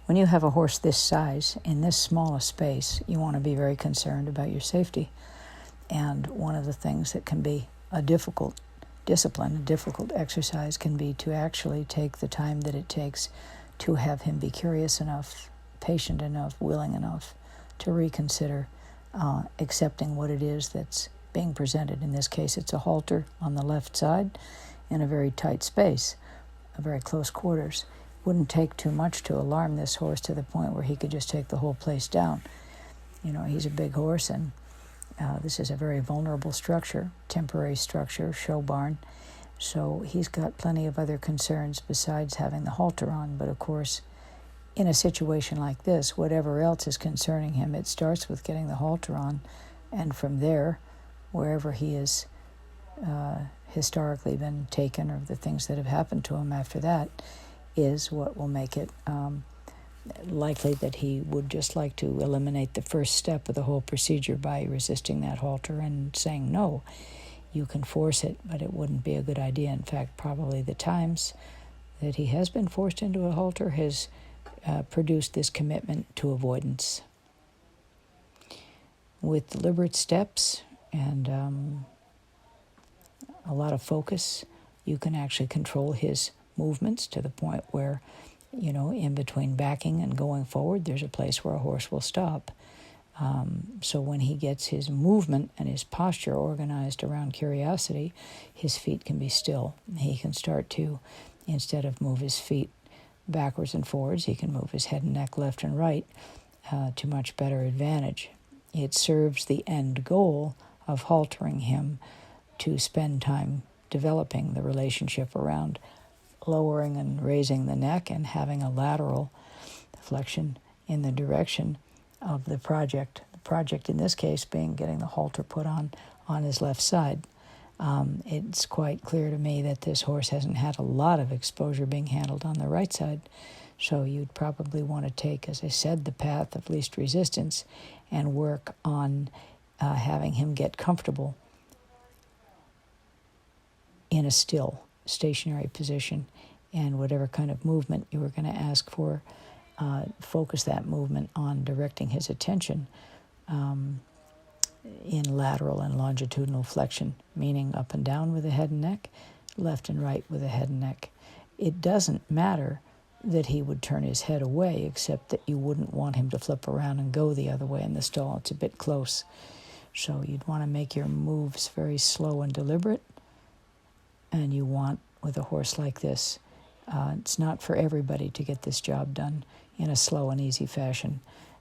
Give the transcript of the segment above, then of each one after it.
when you have a horse this size, in this small a space, you want to be very concerned about your safety. And one of the things that can be a difficult discipline, a difficult exercise, can be to actually take the time that it takes to have him be curious enough, patient enough, willing enough to reconsider accepting what it is that's being presented. In this case, it's a halter on the left side in a very tight space, a very close quarters. Wouldn't take too much to alarm this horse to the point where he could just take the whole place down. You know, he's a big horse, and this is a very vulnerable structure, temporary structure, show barn. So he's got plenty of other concerns besides having the halter on. But of course, in a situation like this, whatever else is concerning him, it starts with getting the halter on, and from there, wherever he has historically been taken, or the things that have happened to him after that, is what will make it likely that he would just like to eliminate the first step of the whole procedure by resisting that halter and saying, no, you can force it, but it wouldn't be a good idea. In fact, probably the times that he has been forced into a halter has produced this commitment to avoidance. With deliberate steps and a lot of focus, you can actually control his movements to the point where, you know, in between backing and going forward, there's a place where a horse will stop. So when he gets his movement and his posture organized around curiosity, his feet can be still. He can start to, instead of move his feet backwards and forwards, he can move his head and neck left and right to much better advantage. It serves the end goal of haltering him to spend time developing the relationship around lowering and raising the neck and having a lateral flexion in the direction of the project. The project in this case being getting the halter put on his left side. It's quite clear to me that this horse hasn't had a lot of exposure being handled on the right side, so you'd probably want to take, as I said, the path of least resistance and work on having him get comfortable in a still, stationary position, and whatever kind of movement you were going to ask for, focus that movement on directing his attention in lateral and longitudinal flexion, meaning up and down with the head and neck, left and right with the head and neck. It doesn't matter that he would turn his head away, except that you wouldn't want him to flip around and go the other way in the stall. It's a bit close. So you'd want to make your moves very slow and deliberate, and you want, with a horse like this, it's not for everybody to get this job done in a slow and easy fashion.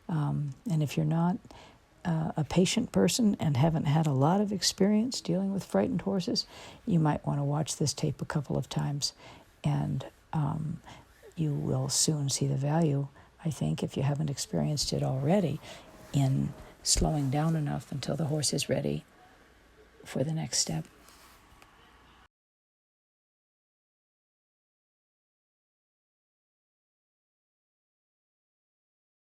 And if you're not a patient person and haven't had a lot of experience dealing with frightened horses, you might want to watch this tape a couple of times, and you will soon see the value, I think, if you haven't experienced it already, in slowing down enough until the horse is ready for the next step.